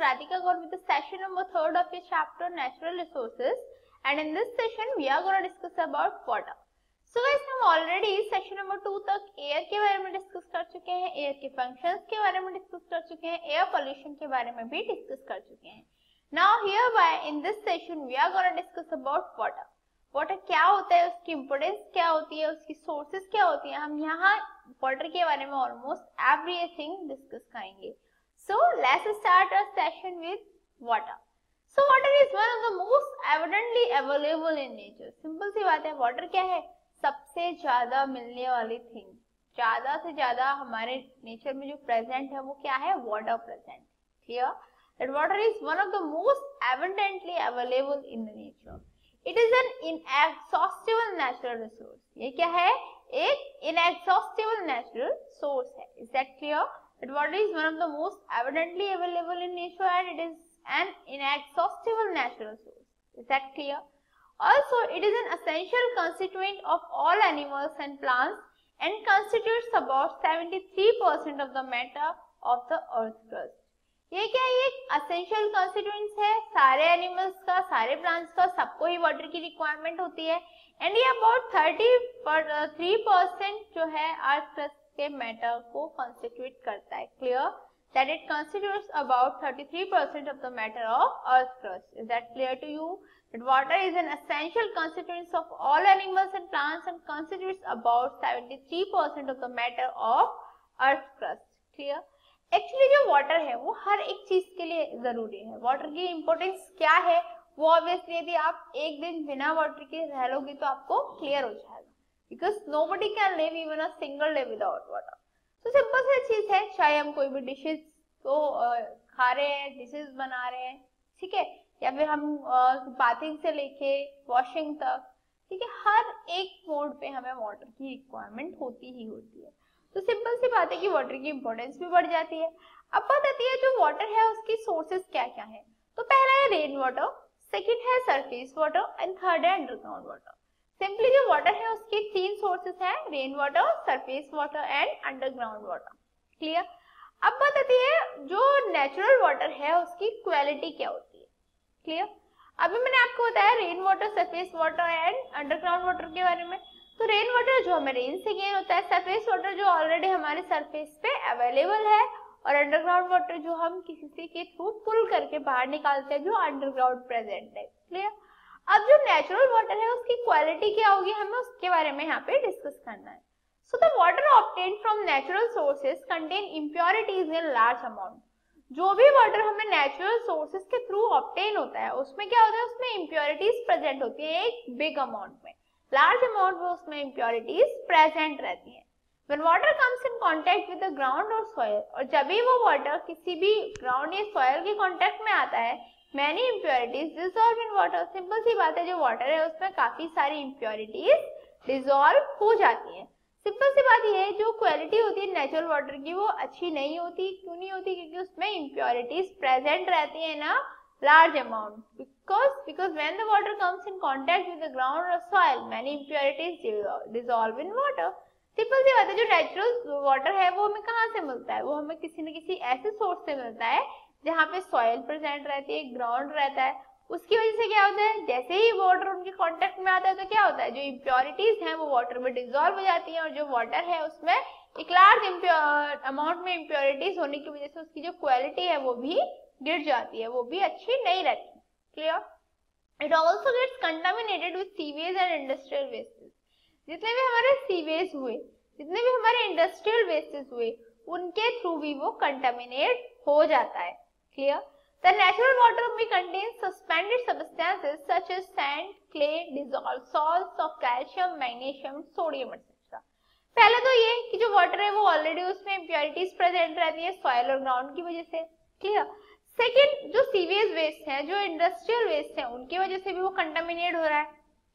Radhika Gaur with the session number 3 of your chapter Natural Resources, and in this session we are going to discuss about water. So guys, हम already session number 2 तक air के बारे में discuss कर चुके हैं, air के functions के बारे में discuss कर चुके हैं, air pollution के बारे में भी discuss कर चुके हैं. Now hereby in this session we are going to discuss about water. Water क्या होता है, उसकी इम्पोर्टेंस क्या होती है, उसकी सोर्सेस क्या होती है, हम यहाँ वाटर के बारे में ऑलमोस्ट एवरीथिंग डिस्कस करेंगे. So let's start our session with water. So water is one of the most evidently available in nature. Simple सी बात है, वाटर क्या है, सबसे ज्यादा मिलने वाली थिंग, ज्यादा से ज्यादा हमारे नेचर में जो प्रेजेंट है वो क्या है, water present. Clear that water is one of the most evidently available in the nature. It is an inexhaustible natural resource. ये क्या है, एक inexhaustible natural source है. Is that clear? That water is one of the most evidently available in nature and it is an inexhaustible natural source. Is that clear? Also, it is an essential constituent of all animals and plants and constitutes about 73% of the matter of the earth crust. ये क्या, ये एक essential constituents है, सारे animals का, सारे plants का, सबको ही वाटर की रिक्वायरमेंट होती है. एंड ये अबाउट 33% जो है अर्थ क्रस्ट के मैटर को कॉन्स्टिट्यूट करता है. Clear that it constitutes about 33% of the matter of earth crust. Is that clear to you? That water is an essential constituents of all animals and plants and constitutes about 73% of the matter of earth crust. Clear? Actually जो water है वो हर एक चीज के लिए जरूरी है. Water की इंपॉर्टेंस क्या है वो ऑब्वियसली यदि आप एक दिन बिना वाटर के रह लोगे तो आपको क्लियर हो जाएगा, because nobody can live even a single day without water. तो सिंपल सी चीज है, चाहे हम कोई भी डिशेज को खा रहे हैं, डिशेज बना रहे हैं, ठीक है, या फिर हम बाथिंग से लेके वॉशिंग तक, ठीक है, हर एक मोड पे हमें वाटर की रिक्वायरमेंट होती ही होती है. तो सिंपल सी बात है कि वाटर की इंपॉर्टेंस भी बढ़ जाती है. अब बात आती है जो वाटर है उसकी सोर्सेस क्या क्या है. तो पहला है रेन वाटर, सेकंड है सरफेस वाटर एंड थर्ड है अंडरग्राउंड वाटर. सिंपली जो वाटर है उसके तीन सोर्सेस हैं, rain water, surface water and underground water. Clear? अब बात आती है जो नेचुरल वाटर है उसकी क्वालिटी क्या होती है. क्लियर? अभी मैंने आपको बताया rain water, surface water and underground water के बारे में. तो रेन वाटर जो हमें रेन से गेन होता है, सरफेस वाटर जो ऑलरेडी हमारे सरफेस पे अवेलेबल है, और अंडरग्राउंड वाटर जो हम किसी से के थ्रू पुल करके बाहर निकालते हैं जो अंडरग्राउंड प्रेजेंट है. क्लियर? अब जो नेचुरल वाटर है उसकी क्वालिटी क्या होगी, हमें उसके बारे में यहाँ पे डिस्कस करना है. So the water obtained from natural sources contain impurities in large amount. जो भी वाटर हमें नेचुरल सोर्सेज के थ्रू ऑब्टेन होता है उसमें क्या होता है, उसमें इम्प्योरिटीज प्रेजेंट होती है एक बिग अमाउंट में, लार्ज अमाउंट में उसमें इम्प्योरिटीज प्रेजेंट रहती हैं. When water comes in contact with the ground or soil, और जब भी वो वाटर किसी भी ग्राउंड या सॉइल के कांटेक्ट में आता है, many impurities dissolve in water. Simple सी बात है, जो वाटर है उसमें काफी सारी इम्प्योरिटीज डिसॉल्व हो जाती हैं. सिंपल सी बात ये है, जो क्वालिटी होती है नेचुरल वाटर की वो अच्छी नहीं होती. क्यों नहीं होती? क्योंकि उसमें इम्प्योरिटीज प्रेजेंट रहती है ना large amount, because when the water comes in contact with the ground or soil, many impurities dissolve in water. Simple सी बात है, जो नेचुरल वाटर है वो हमें कहाँ से मिलता है, वो हमें किसी न किसी ऐसे सोर्स से मिलता है जहाँ पे सॉइल प्रेजेंट रहती है, ग्राउंड रहता है. उसकी वजह से क्या होता है, जैसे ही वाटर उनके कांटेक्ट में आता है तो क्या होता है, जो इम्प्योरिटीज हैं वो वाटर में डिसॉल्व हो जाती हैं, और जो वाटर है उसमें एक लार्ज अमाउंट में इम्प्योरिटीज होने की वजह से उसकी जो क्वालिटी है वो भी गिर जाती है, वो भी अच्छी नहीं रहती. Clear? It also gets contaminated with sewage and industrial wastage. जितने भी हमारे सीवेज हुए, जितने भी हमारे इंडस्ट्रियल वेस्टेज हुए, उनके थ्रू भी वो कंटामिनेट हो जाता है. क्लियर? द नेचुरल वाटर में contains suspended substances such as sand, clay, dissolved salts of calcium, magnesium, sodium etcetera. पहले तो ये कि जो वाटर है वो ऑलरेडी उसमें इम्प्योरिटीज प्रेजेंट रहती है सॉइल और ग्राउंड की वजह से. क्लियर? सेकेंड, जो सीवेज वेस्ट है, जो इंडस्ट्रियल वेस्ट है, उनकी वजह से भी वो कंटामिनेट हो रहा है.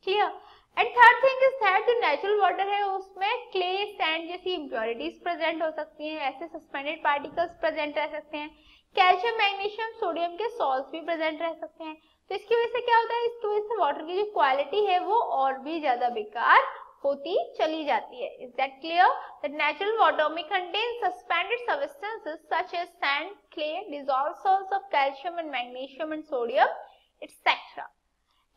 Clear? And third thing is that जो नेचुरल वाटर है उसमें क्ले, सैंड जैसी इम्प्योरिटीज प्रेजेंट हो सकती हैं, ऐसे सस्पेंडेड पार्टिकल्स प्रेजेंट रह सकते हैं, कैल्शियम, मैग्नीशियम, सोडियम के सॉल्ट्स भी प्रेजेंट रह सकते हैं. तो इसकी वजह से क्या होता है, इसकी वजह से वाटर की जो क्वालिटी है वो और भी ज्यादा बेकार होती चली जाती है. Is that clear? That natural water may contain suspended substances such as sand, clay, dissolved salts of calcium and magnesium and sodium, etc.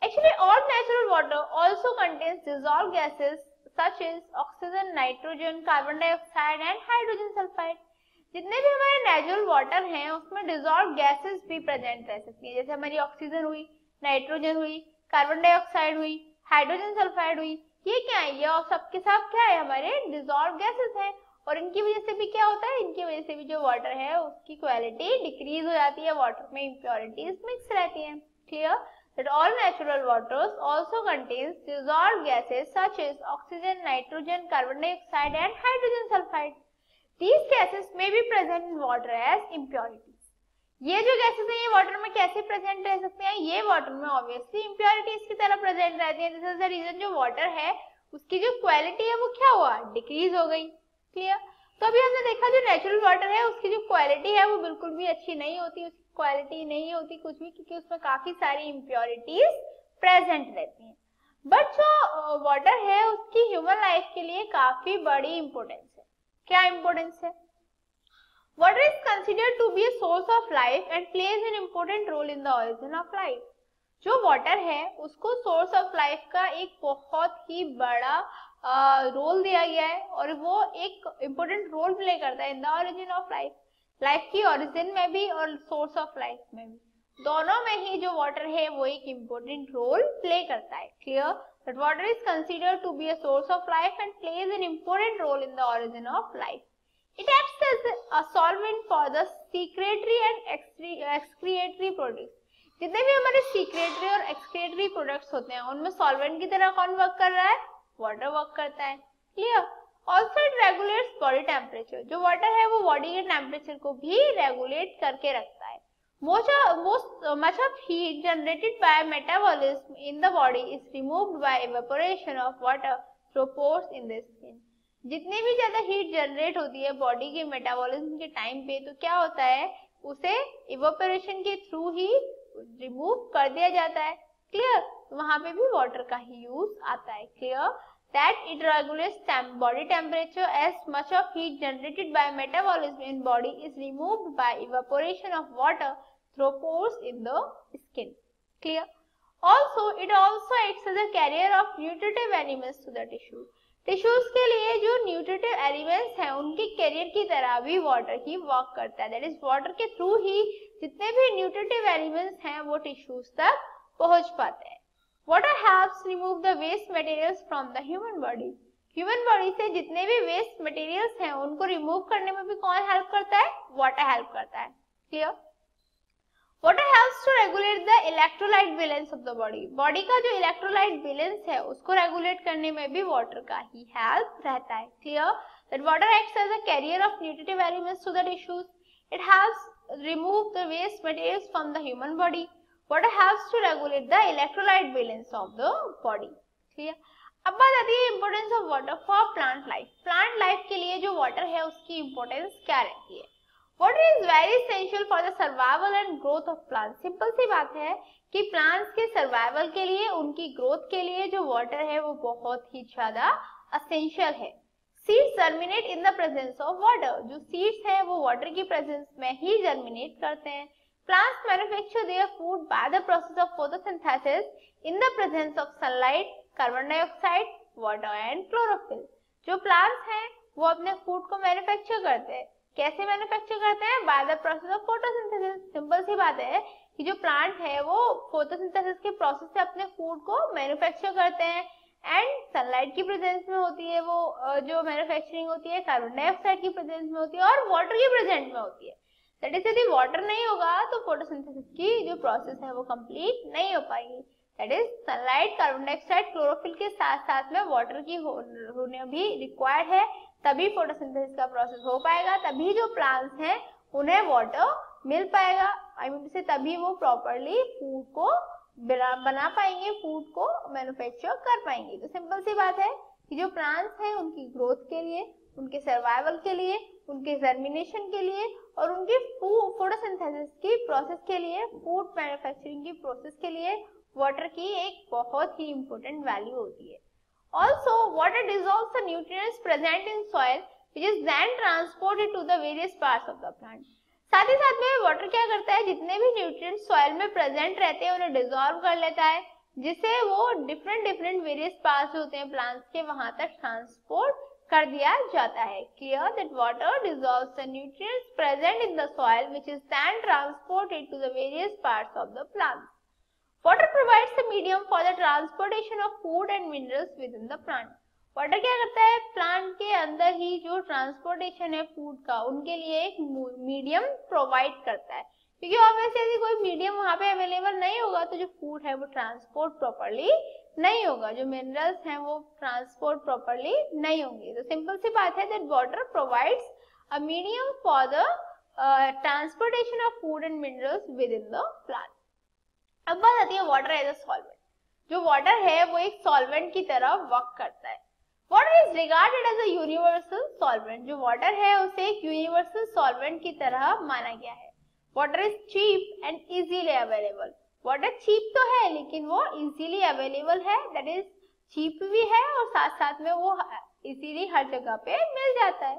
Actually, all natural water also contains dissolved gases such as oxygen, nitrogen, carbon dioxide and hydrogen sulfide. जितने भी हमारे natural water हैं उसमें dissolve gases भी present रह सकती हैं, जैसे हमारी ऑक्सीजन हुई, नाइट्रोजन हुई, कार्बन डाइऑक्साइड हुई, हाइड्रोजन सल्फाइड हुई. ये क्या है? ये और सबके साथ क्या है? हमारे डिजॉल्व गैसेस हैं. और इनकी वजह से भी क्या होता है? इनकी वजह से भी जो वाटर है उसकी क्वालिटी डिक्रीज हो जाती है, वाटर में इम्प्योरिटीज मिक्स रहती हैं. Clear? That all natural waters also contains dissolved gases such as oxygen, nitrogen, carbon dioxide and hydrogen sulfide. These gases may be present in water as impurities. ये जो gases हैं ये water में कैसे present रह सकते हैं? ये वाटर में ऑब्वियसली इम्प्योरिटीज की तरह प्रेजेंट रहती हैं. दिस इज द रीजन जो वाटर है उसकी जो क्वालिटी है वो क्या हुआ? डिक्रीज हो गई. क्लियर? तो अभी हमने देखा जो नेचुरल वाटर है उसकी जो क्वालिटी है वो बिल्कुल भी अच्छी नहीं होती, उसकी क्वालिटी नहीं होती कुछ भी, क्योंकि उसमें काफी सारी इम्प्योरिटीज प्रेजेंट रहती हैं. बट जो वाटर है उसकी ह्यूमन लाइफ के लिए काफी बड़ी इंपॉर्टेंस है. क्या इंपॉर्टेंस है? Water is considered to be a source of life and plays an important role in the origin of life. जो वाटर है उसको सोर्स ऑफ लाइफ का एक बहुत ही बड़ा रोल दिया गया है और वो एक इम्पोर्टेंट रोल प्ले करता है in the origin of life. Life की ओरिजिन में भी और सोर्स ऑफ लाइफ में भी, दोनों में ही जो वाटर है वो एक इम्पोर्टेंट रोल प्ले करता है. Clear? That water is considered to be a source of life and plays an important role in the origin of life. It acts as a solvent for the secretory and excretory products. जितने भी हमारे secretory और excretory products होते हैं उनमें solvent की तरह कौन वर्क कर रहा है? वाटर वर्क करता है. Clear? Also it regulates body temperature. जो वाटर है वो बॉडी के टेम्परेचर को भी रेगुलेट करके रखता है. Much of heat generated by metabolism in the body is removed by evaporation of water through pores in the skin. जितनी भी ज्यादा हीट जनरेट होती है बॉडी के मेटाबॉलिज्म के टाइम पे तो क्या होता है? उसे इवेपोरेशन के थ्रू ही रिमूव कर दिया जाता है. क्लियर? वहां पे भी वाटर का ही यूज आता है. Clear? That it regulates body temperature as much of heat generated by metabolism in body is removed by evaporation of water through pores in the skin. Clear? Also, it also acts as a carrier of nutritive elements to the tissue. Tissues के लिए जो nutritive elements हैं उनके career की तरह भी water ही work करता है. दैट इज वाटर के थ्रू ही जितने भी न्यूट्रिटिव एलिमेंट्स हैं वो टिश्यूज तक पहुंच पाते हैं. Water helps remove the waste materials from the human body. Human body से जितने भी वेस्ट मटेरियल्स हैं उनको रिमूव करने में भी कौन हेल्प करता है? वाटर हेल्प करता है. Clear? Water helps to regulate the electrolyte balance of the body. Body का जो इलेक्ट्रोलाइट बैलेंस है उसको रेगुलेट करने में भी वाटर का ही हेल्प रहता है. Clear? That water acts as a carrier of nutritive elements to the tissues. It helps remove the waste materials from the human body. Water helps to regulate the electrolyte balance of the body. Clear? अब बात आती है importance of water for plant life. Plant life के लिए जो water है उसकी importance क्या रहती है? Water is very essential for the survival and growth of plant. Simple सी बात है कि प्लांट्स के सर्वाइवल के लिए, उनकी ग्रोथ के लिए जो वाटर है वो बहुत ही ज्यादा एसेंशियल है. Seeds germinate in the presence of water. जो सीड्स हैं वो वाटर की प्रेजेंस में ही जर्मिनेट करते हैं. Plants manufacture their food by the process of photosynthesis in the presence of sunlight, carbon dioxide, water and chlorophyll. जो plants हैं वो अपने फूड को मैन्युफैक्चर करते हैं. कैसे मैन्युफैक्चर करते हैं? By the process of photosynthesis. Simple सी बात है कि जो प्लांट है वो फोटोसिंथेसिस के प्रोसेस से अपने फूड को मैन्युफैक्चर करते हैं एंड सनलाइट की प्रेजेंस में होती है वो जो मैन्युफैक्चरिंग होती है, कार्बन डाइऑक्साइड की प्रेजेंस में होती है और वाटर की प्रेजेंस में होती है. दैट इज यदि वाटर नहीं होगा तो फोटोसिंथेसिस की जो प्रोसेस है वो कंप्लीट नहीं हो पाएगी. That is sunlight, carbon dioxide, chlorophyll के साथ साथ में वाटर की होने भी रिक्वायर्ड है, तभी फोटोसिंथेसिस का प्रोसेस हो पाएगा, तभी जो प्लांट्स हैं उन्हें वाटर मिल पाएगा. आई मीन से तभी वो प्रॉपरली फूड को बना पाएंगे, फूड को मैन्युफैक्चर कर पाएंगे. तो सिंपल सी बात है कि जो प्लांट्स हैं उनकी ग्रोथ के लिए, उनके सर्वाइवल के लिए, उनके जर्मिनेशन के लिए और उनकी फोटोसिंथेसिस की प्रोसेस के लिए, फूड मैन्युफैक्चरिंग की प्रोसेस के लिए वाटर की एक बहुत ही इम्पोर्टेंट वैल्यू होती है. Also, water dissolves the nutrients present in soil, which is then transported to the various parts of the plant. साथ ही साथ में वाटर क्या करता है, जितने भी न्यूट्रिएंट्स सॉइल में प्रेजेंट रहते हैं उन्हें डिसॉल्व कर लेता है, जिसे वो डिफरेंट वेरियस पार्ट्स होते हैं प्लांट्स के वहां तक ट्रांसपोर्ट कर दिया जाता है. Clear that water dissolves the nutrients present in the soil which is then transported to the various parts of the plant. Water provides the medium for the transportation of food and minerals within the plant. Water क्या करता है, plant के अंदर ही जो transportation है food का उनके लिए एक मीडियम प्रोवाइड करता है, क्योंकि ऑब्वियसली यदि कोई मीडियम वहां पे अवेलेबल नहीं होगा तो जो फूड है वो ट्रांसपोर्ट प्रॉपर्ली नहीं होगा, जो मिनरल्स हैं वो ट्रांसपोर्ट प्रॉपर्ली नहीं होंगे. तो सिंपल सी बात है that water provides a medium for the transportation of food and minerals within the plant. अब बात आती है वाटर एज अ सॉल्वेंट. जो वाटर है वो एक सॉल्वेंट की तरह वर्क करता है. Water is regarded as a universal solvent. जो वाटर है उसे एक यूनिवर्सल सॉल्वेंट की तरह माना गया है. Water is cheap and easily available. Water cheap तो है लेकिन वो इजीली अवेलेबल है, दैट इज चीप भी है और साथ साथ में वो इजीली हर जगह पे मिल जाता है.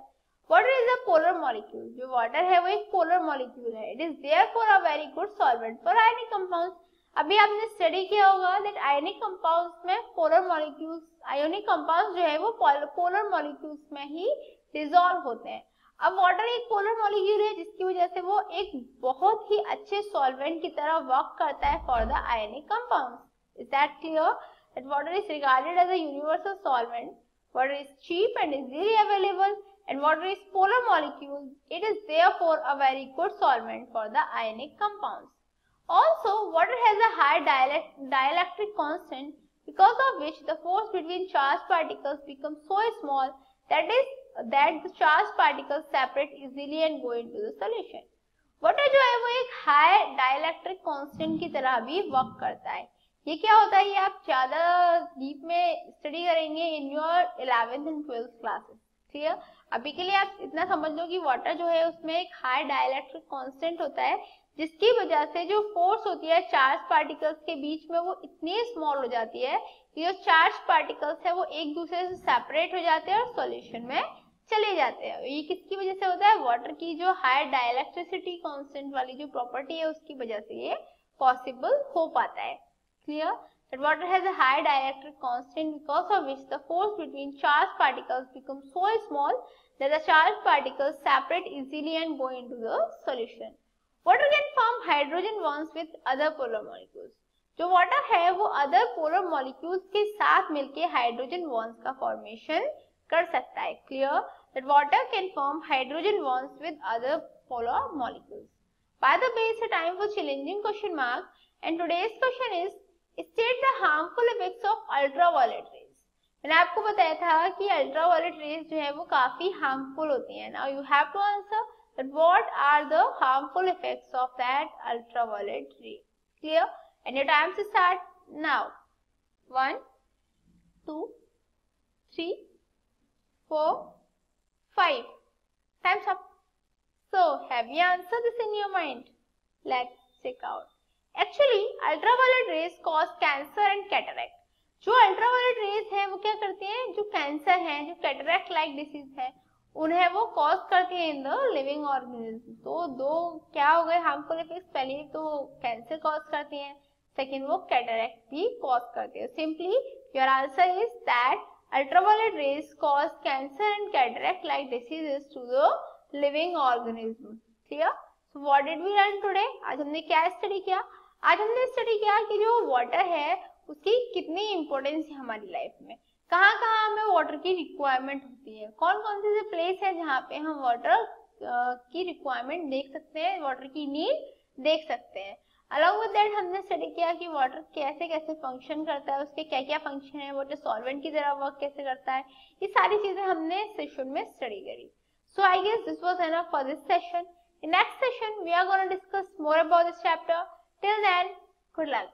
Water is a polar molecule. जो वाटर है वो एक पोलर मॉलिक्यूल है. It is therefore a very good solvent for ionic compounds. अभी आपने स्टडी किया होगा दैट आयनिक कंपाउंड्स में पोलर मॉलिक्यूल्स, आयोनिक कंपाउंड्स जो है वो पोलर मॉलिक्यूल्स में ही डिसॉल्व होते हैं. अब वाटर एक पोलर मॉलिक्यूल है जिसकी वजह से वो एक बहुत ही अच्छे सॉल्वेंट की तरह वर्क करता है for the ionic compounds. Is that clear that water is regarded as a universal solvent. Water is cheap and easily available and water is polar molecule. It is therefore a very good solvent for the ionic compounds. Also, water has a high dielectric constant, because of which the force between charged particles becomes so small that the charged particles separate easily and go into the solution. Water जो है वो एक high dielectric constant की तरह भी work करता है. ये क्या होता है, ये आप ज्यादा डीप में स्टडी करेंगे in your 11th and 12th classes. Clear. अभी के लिए आप इतना समझ लो कि वाटर जो है उसमें एक हाई डाइलेक्ट्रिक कांस्टेंट होता है, जिसकी वजह से जो फोर्स होती है चार्ज पार्टिकल्स के बीच में वो इतनी स्मॉल हो जाती है कि जो चार्ज पार्टिकल्स है वो एक दूसरे से सेपरेट हो जाते हैं और सॉल्यूशन में चले जाते हैं. ये किसकी वजह से होता है, वाटर की जो हाई डाइलेक्ट्रिसिटी कांस्टेंट वाली जो प्रॉपर्टी है उसकी वजह से ये पॉसिबल हो पाता है. Clear. That water has a high dielectric constant, because of which the force between charged particles becomes so small that the charged particles separate easily and go into the solution. Water can form hydrogen bonds with other polar molecules. जो water है वो other polar molecules के साथ मिलके hydrogen bonds का formation कर सकता है. Clear? That water can form hydrogen bonds with other polar molecules. By the way, it's a time for challenging question mark, and today's question is state the harmful effects of ultraviolet rays. मैंने आपको बताया था कि ultraviolet rays जो है वो काफी harmful होती है. Now you have to answer that what are the harmful effects of that ultraviolet ray. Clear. And your time to start now. 1 2 3 4 5. Times up. So have you answered this in your mind? Let's check out. Actually, ultraviolet rays cause cancer and cataract. जो ultraviolet rays है वो क्या करती हैं, जो cancer है, जो cataract like disease है, उन्हें वो कॉज करती है इन द लिविंग ऑर्गेनिज्म. तो दो क्या हो गए हार्मफुल इफेक्ट्स. पहले तो कैंसर कॉज करती हैं, सेकेंड वो कैटरैक्ट भी कॉज करती है. Simply your answer is that ultraviolet rays cause cancer and cataract like diseases to the living organism. Clear. So what did we learn today. आज हमने क्या स्टडी किया. आज हमने स्टडी किया कि जो वाटर है उसकी कितनी इंपॉर्टेंस है हमारी लाइफ में, कहाँ कहाँ हमें वाटर की रिक्वायरमेंट होती है, कौन कौन से प्लेस है जहाँ पे हम वाटर की रिक्वायरमेंट देख सकते हैं, वाटर की नीड देख सकते हैं. अलॉन्ग विद दैट हमने स्टडी किया कि वाटर कैसे कैसे फंक्शन करता है, उसके क्या क्या फंक्शन है, वाटर सॉल्वेंट की तरह वर्क कैसे करता है. ये सारी चीजें हमने सेशन में स्टडी करी. So I guess this was enough for this session. In next session we are gonna discuss more about this chapter. Till then, good luck.